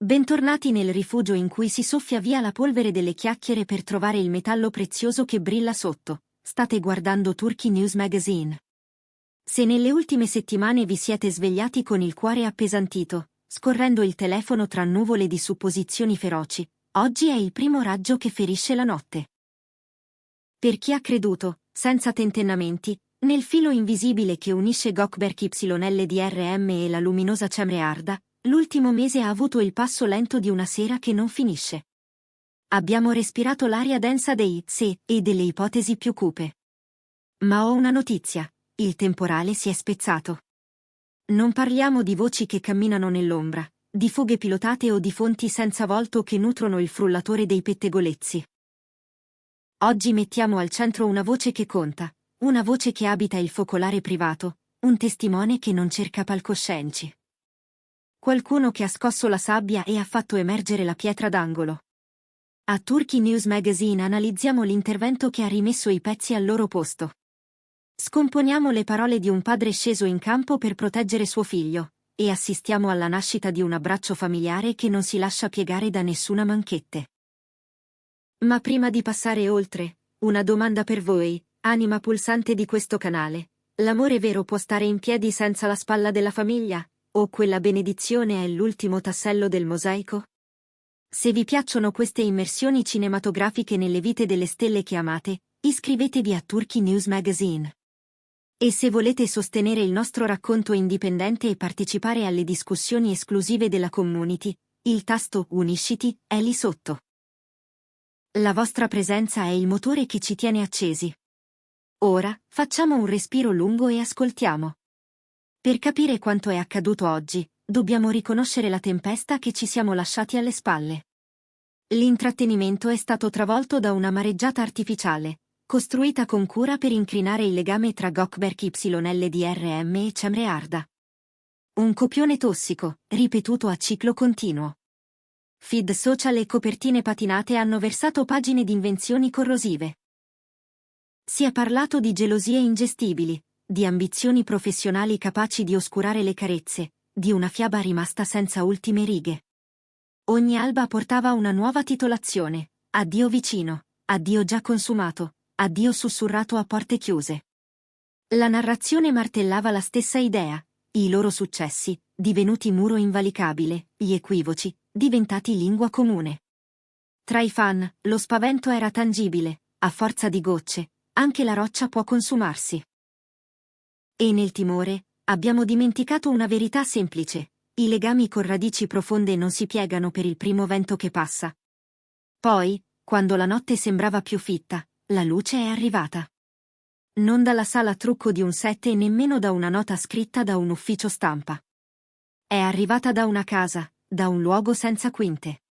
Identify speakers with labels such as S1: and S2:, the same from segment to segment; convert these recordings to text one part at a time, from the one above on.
S1: Bentornati nel rifugio in cui si soffia via la polvere delle chiacchiere per trovare il metallo prezioso che brilla sotto. State guardando Turkey News Magazine. Se nelle ultime settimane vi siete svegliati con il cuore appesantito, scorrendo il telefono tra nuvole di supposizioni feroci, oggi è il primo raggio che ferisce la notte. Per chi ha creduto, senza tentennamenti, nel filo invisibile che unisce Gökberk YLDRM e la luminosa Cemre Arda, l'ultimo mese ha avuto il passo lento di una sera che non finisce. Abbiamo respirato l'aria densa dei se e delle ipotesi più cupe. Ma ho una notizia: il temporale si è spezzato. Non parliamo di voci che camminano nell'ombra, di fughe pilotate o di fonti senza volto che nutrono il frullatore dei pettegolezzi. Oggi mettiamo al centro una voce che conta, una voce che abita il focolare privato, un testimone che non cerca palcoscenci. Qualcuno che ha scosso la sabbia e ha fatto emergere la pietra d'angolo. A Turkey News Magazine analizziamo l'intervento che ha rimesso i pezzi al loro posto. Scomponiamo le parole di un padre sceso in campo per proteggere suo figlio, e assistiamo alla nascita di un abbraccio familiare che non si lascia piegare da nessuna manchette. Ma prima di passare oltre, una domanda per voi, anima pulsante di questo canale: l'amore vero può stare in piedi senza la spalla della famiglia? O quella benedizione è l'ultimo tassello del mosaico? Se vi piacciono queste immersioni cinematografiche nelle vite delle stelle che amate, iscrivetevi a Turkey News Magazine. E se volete sostenere il nostro racconto indipendente e partecipare alle discussioni esclusive della community, il tasto Unisciti è lì sotto. La vostra presenza è il motore che ci tiene accesi. Ora, facciamo un respiro lungo e ascoltiamo. Per capire quanto è accaduto oggi, dobbiamo riconoscere la tempesta che ci siamo lasciati alle spalle. L'intrattenimento è stato travolto da una mareggiata artificiale, costruita con cura per incrinare il legame tra Gökberk YLDRM e Cemre Arda. Un copione tossico, ripetuto a ciclo continuo. Feed social e copertine patinate hanno versato pagine di invenzioni corrosive. Si è parlato di gelosie ingestibili, di ambizioni professionali capaci di oscurare le carezze, di una fiaba rimasta senza ultime righe. Ogni alba portava una nuova titolazione: addio vicino, addio già consumato, addio sussurrato a porte chiuse. La narrazione martellava la stessa idea: i loro successi, divenuti muro invalicabile, gli equivoci, diventati lingua comune. Tra i fan, lo spavento era tangibile: a forza di gocce, anche la roccia può consumarsi. E nel timore, abbiamo dimenticato una verità semplice: i legami con radici profonde non si piegano per il primo vento che passa. Poi, quando la notte sembrava più fitta, la luce è arrivata. Non dalla sala trucco di un set e nemmeno da una nota scritta da un ufficio stampa. È arrivata da una casa, da un luogo senza quinte.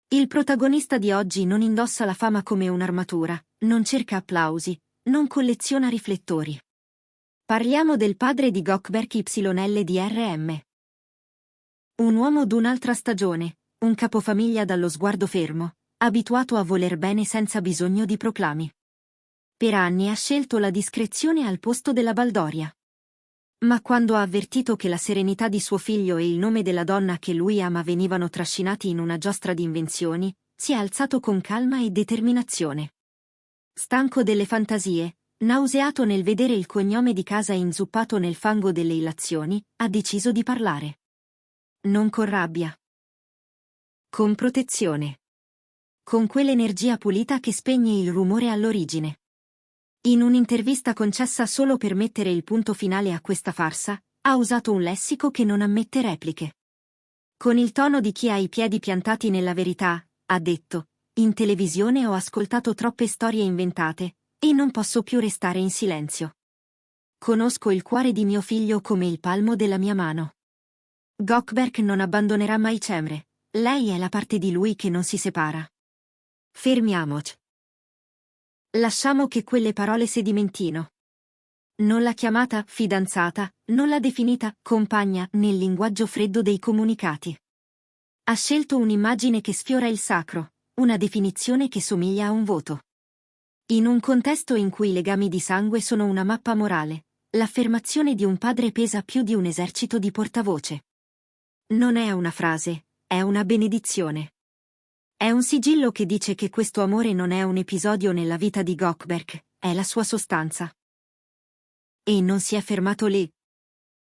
S1: Il protagonista di oggi non indossa la fama come un'armatura, non cerca applausi, non colleziona riflettori. Parliamo del padre di Gökberk YLDRM. Un uomo d'un'altra stagione, un capofamiglia dallo sguardo fermo, abituato a voler bene senza bisogno di proclami. Per anni ha scelto la discrezione al posto della baldoria. Ma quando ha avvertito che la serenità di suo figlio e il nome della donna che lui ama venivano trascinati in una giostra di invenzioni, si è alzato con calma e determinazione. Stanco delle fantasie, nauseato nel vedere il cognome di casa inzuppato nel fango delle illazioni, ha deciso di parlare. Non con rabbia. Con protezione. Con quell'energia pulita che spegne il rumore all'origine. In un'intervista concessa solo per mettere il punto finale a questa farsa, ha usato un lessico che non ammette repliche. Con il tono di chi ha i piedi piantati nella verità, ha detto: in televisione ho ascoltato troppe storie inventate, e non posso più restare in silenzio. Conosco il cuore di mio figlio come il palmo della mia mano. Gökberk non abbandonerà mai Cemre, lei è la parte di lui che non si separa. Fermiamoci. Lasciamo che quelle parole sedimentino. Non l'ha chiamata fidanzata, non l'ha definita compagna nel linguaggio freddo dei comunicati. Ha scelto un'immagine che sfiora il sacro, una definizione che somiglia a un voto. In un contesto in cui i legami di sangue sono una mappa morale, l'affermazione di un padre pesa più di un esercito di portavoce. Non è una frase, è una benedizione. È un sigillo che dice che questo amore non è un episodio nella vita di Gökberk, è la sua sostanza. E non si è fermato lì.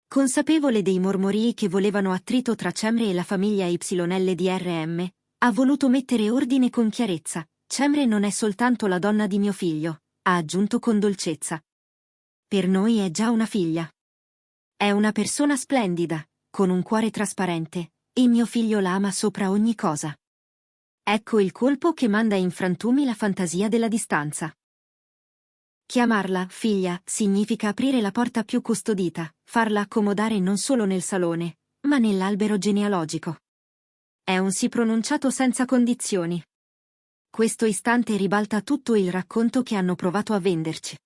S1: Consapevole dei mormorii che volevano attrito tra Cemre e la famiglia YLDRM, ha voluto mettere ordine con chiarezza. Cemre non è soltanto la donna di mio figlio, ha aggiunto con dolcezza. Per noi è già una figlia. È una persona splendida, con un cuore trasparente, e mio figlio la ama sopra ogni cosa. Ecco il colpo che manda in frantumi la fantasia della distanza. Chiamarla figlia significa aprire la porta più custodita, farla accomodare non solo nel salone, ma nell'albero genealogico. È un sì pronunciato senza condizioni. Questo istante ribalta tutto il racconto che hanno provato a venderci.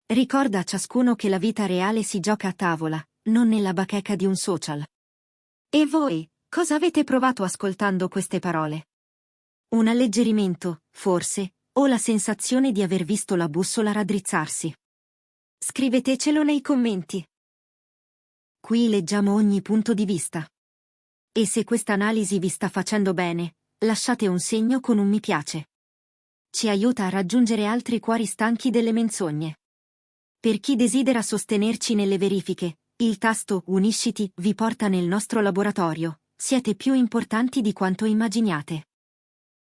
S1: Ricorda a ciascuno che la vita reale si gioca a tavola, non nella bacheca di un social. E voi, cosa avete provato ascoltando queste parole? Un alleggerimento, forse, o la sensazione di aver visto la bussola raddrizzarsi? Scrivetecelo nei commenti. Qui leggiamo ogni punto di vista. E se questa analisi vi sta facendo bene, lasciate un segno con un mi piace. Ci aiuta a raggiungere altri cuori stanchi delle menzogne. Per chi desidera sostenerci nelle verifiche, il tasto Unisciti vi porta nel nostro laboratorio. Siete più importanti di quanto immaginiate.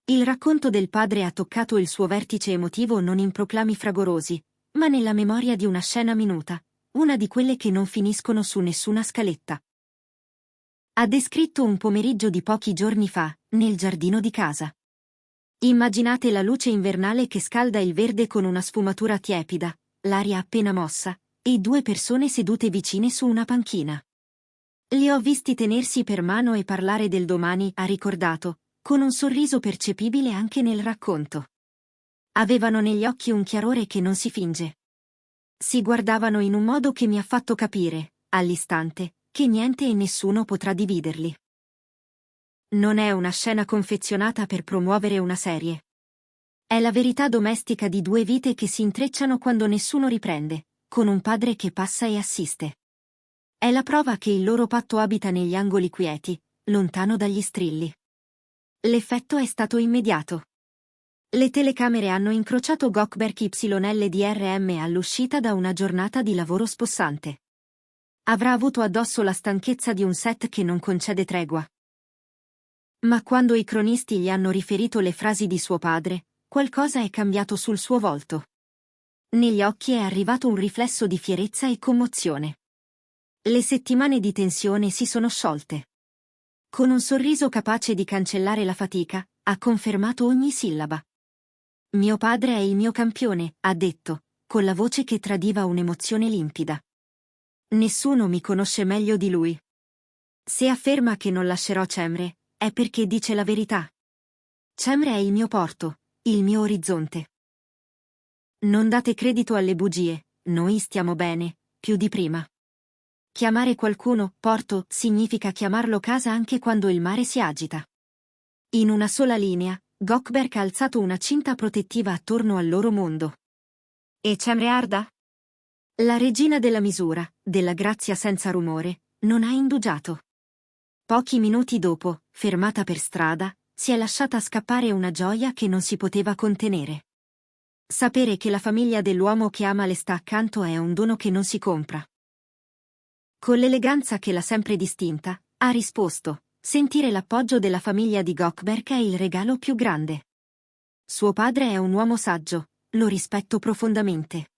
S1: Il racconto del padre ha toccato il suo vertice emotivo non in proclami fragorosi, ma nella memoria di una scena minuta, una di quelle che non finiscono su nessuna scaletta. Ha descritto un pomeriggio di pochi giorni fa, nel giardino di casa. Immaginate la luce invernale che scalda il verde con una sfumatura tiepida, l'aria appena mossa, e due persone sedute vicine su una panchina. Li ho visti tenersi per mano e parlare del domani, ha ricordato, con un sorriso percepibile anche nel racconto. Avevano negli occhi un chiarore che non si finge. Si guardavano in un modo che mi ha fatto capire, all'istante, che niente e nessuno potrà dividerli. Non è una scena confezionata per promuovere una serie. È la verità domestica di due vite che si intrecciano quando nessuno riprende, con un padre che passa e assiste. È la prova che il loro patto abita negli angoli quieti, lontano dagli strilli. L'effetto è stato immediato. Le telecamere hanno incrociato Gökberk YLDRM all'uscita da una giornata di lavoro spossante. Avrà avuto addosso la stanchezza di un set che non concede tregua. Ma quando i cronisti gli hanno riferito le frasi di suo padre, qualcosa è cambiato sul suo volto. Negli occhi è arrivato un riflesso di fierezza e commozione. Le settimane di tensione si sono sciolte. Con un sorriso capace di cancellare la fatica, ha confermato ogni sillaba. Mio padre è il mio campione, ha detto, con la voce che tradiva un'emozione limpida. Nessuno mi conosce meglio di lui. Se afferma che non lascerò Cemre, è perché dice la verità. Cemre è il mio porto, il mio orizzonte. Non date credito alle bugie, noi stiamo bene, più di prima. Chiamare qualcuno porto significa chiamarlo casa anche quando il mare si agita. In una sola linea, Gökberk ha alzato una cinta protettiva attorno al loro mondo. E Cemre Arda? La regina della misura, della grazia senza rumore, non ha indugiato. Pochi minuti dopo, fermata per strada, si è lasciata scappare una gioia che non si poteva contenere. Sapere che la famiglia dell'uomo che ama le sta accanto è un dono che non si compra. Con l'eleganza che l'ha sempre distinta, ha risposto, sentire l'appoggio della famiglia di Gökberk è il regalo più grande. Suo padre è un uomo saggio, lo rispetto profondamente.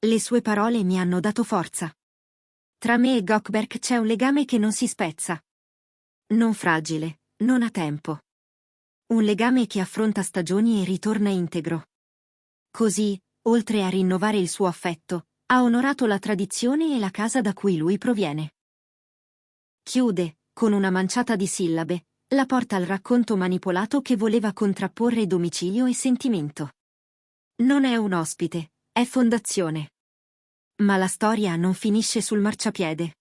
S1: Le sue parole mi hanno dato forza. Tra me e Gökberk c'è un legame che non si spezza. Non fragile, non a tempo. Un legame che affronta stagioni e ritorna integro. Così, oltre a rinnovare il suo affetto, ha onorato la tradizione e la casa da cui lui proviene. Chiude, con una manciata di sillabe, la porta al racconto manipolato che voleva contrapporre domicilio e sentimento. Non è un ospite, è fondazione. Ma la storia non finisce sul marciapiede.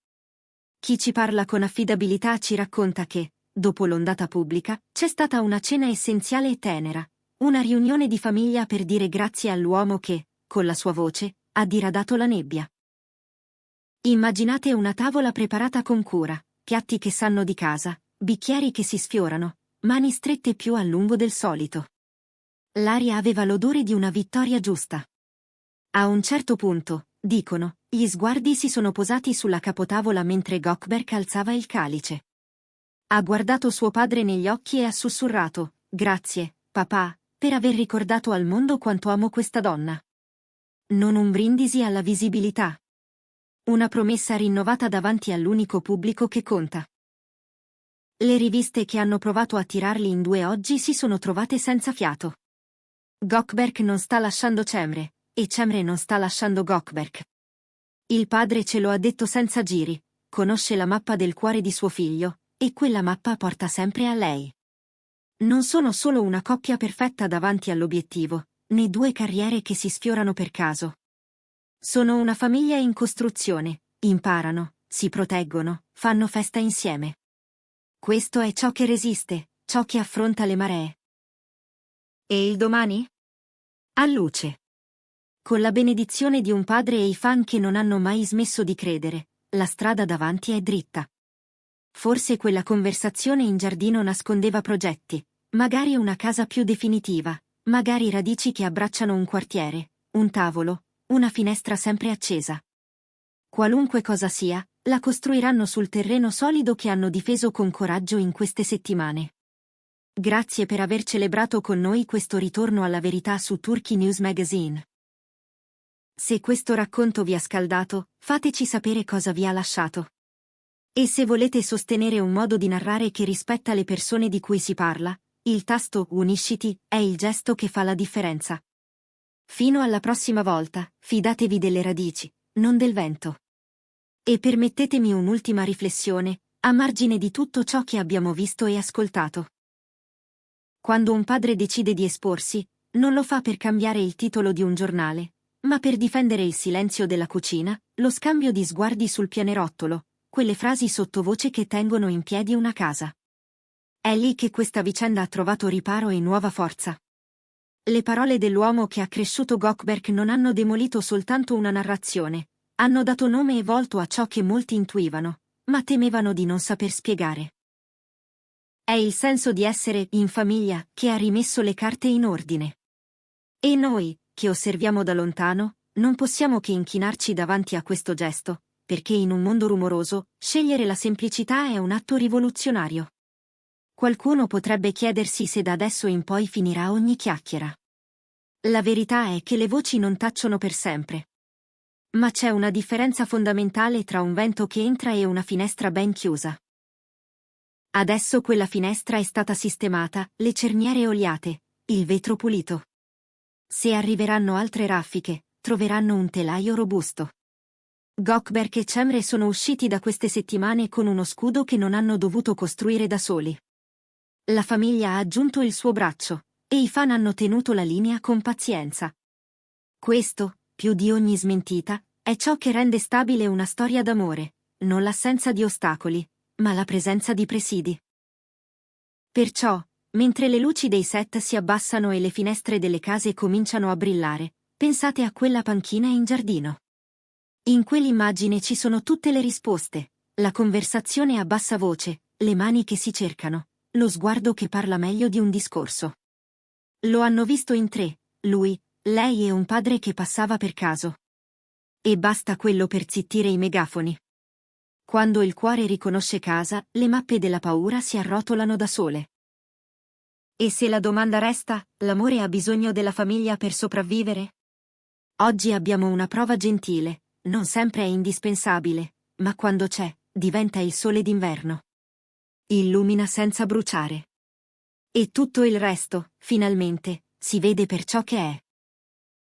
S1: Chi ci parla con affidabilità ci racconta che, dopo l'ondata pubblica, c'è stata una cena essenziale e tenera, una riunione di famiglia per dire grazie all'uomo che, con la sua voce, ha diradato la nebbia. Immaginate una tavola preparata con cura, piatti che sanno di casa, bicchieri che si sfiorano, mani strette più a lungo del solito. L'aria aveva l'odore di una vittoria giusta. A un certo punto, dicono, gli sguardi si sono posati sulla capotavola mentre Gökberk alzava il calice. Ha guardato suo padre negli occhi e ha sussurrato: «Grazie, papà, per aver ricordato al mondo quanto amo questa donna». Non un brindisi alla visibilità. Una promessa rinnovata davanti all'unico pubblico che conta. Le riviste che hanno provato a tirarli in due oggi si sono trovate senza fiato. Gökberk non sta lasciando Cemre, e Cemre non sta lasciando Gökberk. Il padre ce lo ha detto senza giri, conosce la mappa del cuore di suo figlio, e quella mappa porta sempre a lei. Non sono solo una coppia perfetta davanti all'obiettivo, né due carriere che si sfiorano per caso. Sono una famiglia in costruzione, imparano, si proteggono, fanno festa insieme. Questo è ciò che resiste, ciò che affronta le maree. E il domani? A luce. Con la benedizione di un padre e i fan che non hanno mai smesso di credere, la strada davanti è dritta. Forse quella conversazione in giardino nascondeva progetti, magari una casa più definitiva, magari radici che abbracciano un quartiere, un tavolo, una finestra sempre accesa. Qualunque cosa sia, la costruiranno sul terreno solido che hanno difeso con coraggio in queste settimane. Grazie per aver celebrato con noi questo ritorno alla verità su Turkey News Magazine. Se questo racconto vi ha scaldato, fateci sapere cosa vi ha lasciato. E se volete sostenere un modo di narrare che rispetta le persone di cui si parla, il tasto Unisciti è il gesto che fa la differenza. Fino alla prossima volta, fidatevi delle radici, non del vento. E permettetemi un'ultima riflessione, a margine di tutto ciò che abbiamo visto e ascoltato. Quando un padre decide di esporsi, non lo fa per cambiare il titolo di un giornale, ma per difendere il silenzio della cucina, lo scambio di sguardi sul pianerottolo, quelle frasi sottovoce che tengono in piedi una casa. È lì che questa vicenda ha trovato riparo e nuova forza. Le parole dell'uomo che ha cresciuto Gökberk non hanno demolito soltanto una narrazione, hanno dato nome e volto a ciò che molti intuivano, ma temevano di non saper spiegare. È il senso di essere in famiglia che ha rimesso le carte in ordine. E noi, che osserviamo da lontano, non possiamo che inchinarci davanti a questo gesto, perché in un mondo rumoroso, scegliere la semplicità è un atto rivoluzionario. Qualcuno potrebbe chiedersi se da adesso in poi finirà ogni chiacchiera. La verità è che le voci non tacciono per sempre. Ma c'è una differenza fondamentale tra un vento che entra e una finestra ben chiusa. Adesso quella finestra è stata sistemata, le cerniere oliate, il vetro pulito. Se arriveranno altre raffiche, troveranno un telaio robusto. Gökberk e Cemre sono usciti da queste settimane con uno scudo che non hanno dovuto costruire da soli. La famiglia ha aggiunto il suo braccio, e i fan hanno tenuto la linea con pazienza. Questo, più di ogni smentita, è ciò che rende stabile una storia d'amore, non l'assenza di ostacoli, ma la presenza di presidi. Perciò, mentre le luci dei set si abbassano e le finestre delle case cominciano a brillare, pensate a quella panchina in giardino. In quell'immagine ci sono tutte le risposte, la conversazione a bassa voce, le mani che si cercano, lo sguardo che parla meglio di un discorso. Lo hanno visto in tre, lui, lei e un padre che passava per caso. E basta quello per zittire i megafoni. Quando il cuore riconosce casa, le mappe della paura si arrotolano da sole. E se la domanda resta, l'amore ha bisogno della famiglia per sopravvivere? Oggi abbiamo una prova gentile, non sempre è indispensabile, ma quando c'è, diventa il sole d'inverno. Illumina senza bruciare. E tutto il resto, finalmente, si vede per ciò che è.